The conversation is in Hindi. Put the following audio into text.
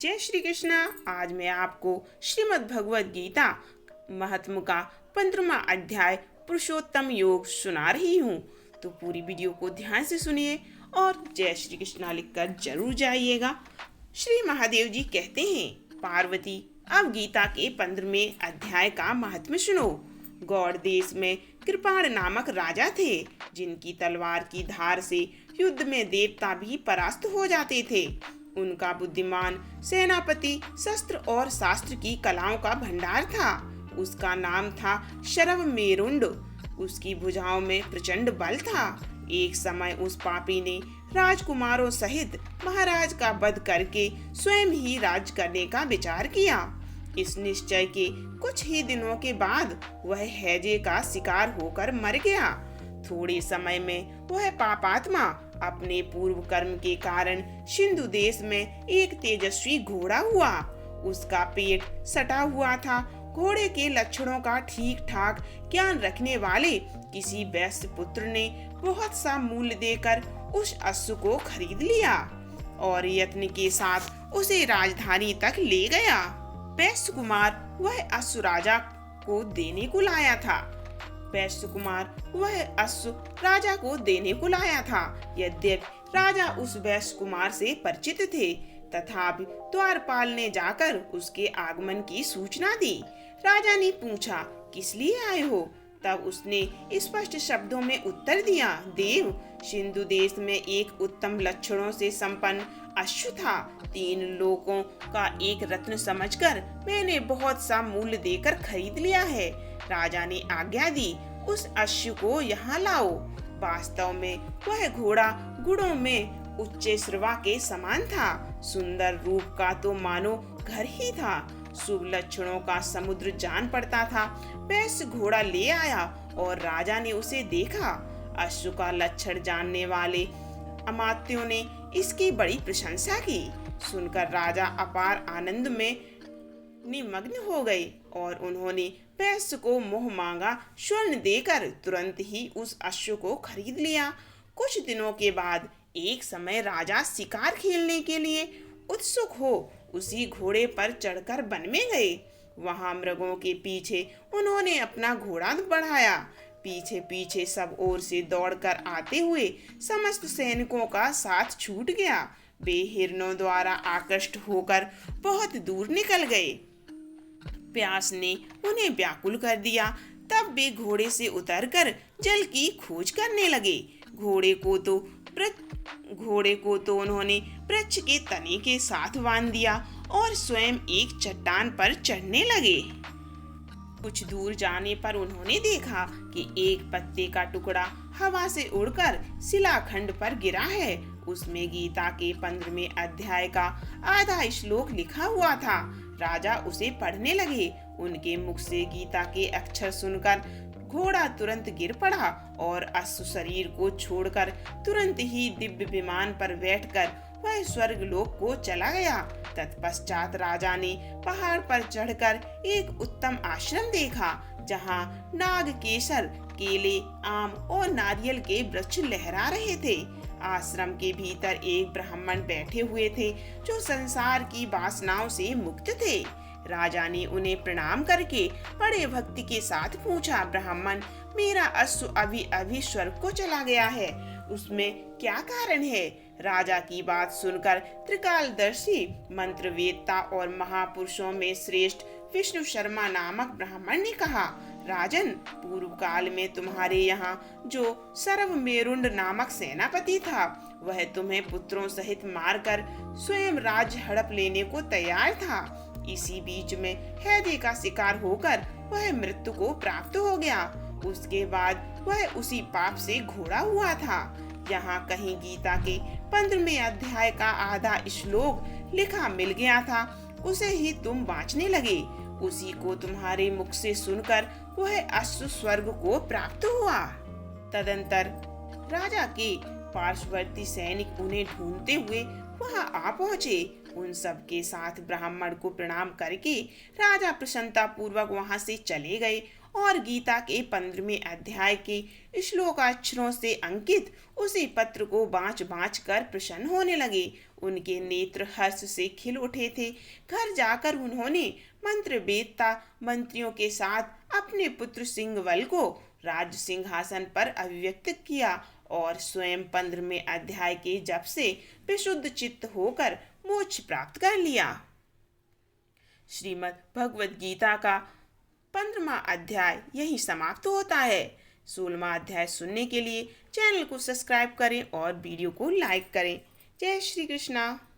जय श्री कृष्णा। आज मैं आपको श्रीमद् भगवद गीता महात्म का 15वां अध्याय पुरुषोत्तम योग सुना रही हूँ। तो पूरी वीडियो को ध्यान से सुनिए और जय श्री कृष्णा लिखकर जरूर जाइएगा। श्री महादेव जी कहते हैं, पार्वती अब गीता के 15वें अध्याय का महात्म्य सुनो। गौड़ देश में कृपाण नामक राजा थे, जिनकी तलवार की धार से युद्ध में देवता भी परास्त हो जाते थे। उनका बुद्धिमान सेनापति शस्त्र और शास्त्र की कलाओं का भंडार था। उसका नाम था शरव मेरुंड। उसकी भुजाओं में प्रचंड बल था। एक समय उस पापी ने राजकुमारों सहित महाराज का वध करके स्वयं ही राज करने का विचार किया। इस निश्चय के कुछ ही दिनों के बाद वह हैजे का शिकार होकर मर गया। थोड़े समय में वह पापात्मा अपने पूर्व कर्म के कारण सिंधु देश में एक तेजस्वी घोड़ा हुआ। उसका पेट सटा हुआ था। घोड़े के लक्षणों का ठीक ठाक ज्ञान रखने वाले किसी वैश्य पुत्र ने बहुत सा मूल्य देकर उस अश्व को खरीद लिया और यत्न के साथ उसे राजधानी तक ले गया। वैश्य कुमार वह अश्व राजा को देने को लाया था। यद्यपि राजा उस वैश्य कुमार से परिचित थे, तथापि द्वारपाल ने जाकर उसके आगमन की सूचना दी। राजा ने पूछा, किस लिए आए हो? तब उसने स्पष्ट शब्दों में उत्तर दिया, देव, सिंधु देश में एक उत्तम लक्षणों से संपन्न अश्व था। 3 लोकों का एक रत्न समझकर मैंने बहुत सा मूल्य देकर खरीद लिया है। राजा ने आज्ञा दी, उस अश्व को यहाँ लाओ। वास्तव में वह घोड़ा गुणों में उच्च श्रवा के समान था। सुंदर रूप का तो मानो घर ही था। शुभ लक्षणों का समुद्र जान पड़ता था। वैश्य घोड़ा ले आया और राजा ने उसे देखा। अश्व का लक्षण जानने वाले अमात्यों ने इसकी बड़ी प्रशंसा की। सुनकर राजा अपार आनंद में निमग्न हो गए और उन्होंने वैश्य को मोह मांगा स्वर्ण देकर तुरंत ही उस अश्व को खरीद लिया। कुछ दिनों के बाद एक समय राजा शिकार खेलने के लिए उत्सुक हो उसी घोड़े पर चढ़कर वन में गए। वहां मृगों के पीछे उन्होंने अपना घोड़ा बढ़ाया। पीछे पीछे सब ओर से दौड़कर आते हुए समस्त सैनिकों का साथ छूट गया। वे हिरणों द्वारा आकृष्ट होकर बहुत दूर निकल गए। प्यास ने उन्हें व्याकुल कर दिया। तब वे घोड़े से उतरकर जल की खोज करने लगे। घोड़े को तो उन्होंने वृक्ष के तने के साथ बांध दिया और स्वयं एक चट्टान पर चढ़ने लगे। कुछ दूर जाने पर उन्होंने देखा कि एक पत्ते का टुकड़ा हवा से उड़कर शिलाखंड पर गिरा है। उसमें गीता के 15वें अध्याय का आधा श्लोक लिखा हुआ था। राजा उसे पढ़ने लगे। उनके मुख से गीता के अक्षर सुनकर घोड़ा तुरंत गिर पड़ा और अश्व शरीर को छोड़कर तुरंत ही दिव्य विमान पर बैठकर वह स्वर्ग लोक को चला गया। तत्पश्चात राजा ने पहाड़ पर चढ़कर एक उत्तम आश्रम देखा, जहाँ नाग केसर, केले, आम और नारियल के वृक्ष लहरा रहे थे। आश्रम के भीतर एक ब्राह्मण बैठे हुए थे, जो संसार की वासनाओं से मुक्त थे। राजा ने उन्हें प्रणाम करके बड़े भक्ति के साथ पूछा, ब्राह्मण, मेरा अश्व अभी अभी स्वर्ग को चला गया है, उसमें क्या कारण है? राजा की बात सुनकर त्रिकालदर्शी मंत्रवेत्ता और महापुरुषों में श्रेष्ठ विष्णु शर्मा नामक ब्राह्मण ने कहा, राजन, पूर्व काल में तुम्हारे यहाँ जो सरव मेरुंड नामक सेनापति था, वह तुम्हें पुत्रों सहित मारकर स्वयं राज्य हड़प लेने को तैयार था। इसी बीच में हैजे का शिकार होकर वह मृत्यु को प्राप्त हो गया। उसके बाद वह उसी पाप से घोड़ा हुआ था। यहाँ कहीं गीता के 15वें अध्याय का आधा श्लोक लिखा मिल गया था। उसे ही तुम वांचने लगे। उसी को तुम्हारे मुख से सुनकर वह अश्व स्वर्ग को प्राप्त हुआ। तदंतर राजा के पार्श्ववर्ती सैनिक उन्हें ढूंढते हुए वहां आ पहुंचे। उन सब के साथ ब्राह्मण को प्रणाम करके राजा प्रसन्नता पूर्वक वहां से चले गए और गीता के 15वें अध्याय के श्लोकाक्षरों से अंकित उसी पत्र को बाँच बाँच कर प्रसन्न होने लगे। उनके नेत्र हर्ष से खिल उठे थे। घर जाकर उन्होंने मंत्र वेदता मंत्रियों के साथ अपने पुत्र सिंहबल को राज सिंहासन पर अभिव्यक्त किया और स्वयं 15वें अध्याय के जप से विशुद्ध चित्त होकर मोक्ष प्राप्त कर लिया। श्रीमद् भगवद गीता का 15वां अध्याय यही समाप्त होता है। 16वां अध्याय सुनने के लिए चैनल को सब्सक्राइब करें और वीडियो को लाइक करें। जय श्री कृष्णा।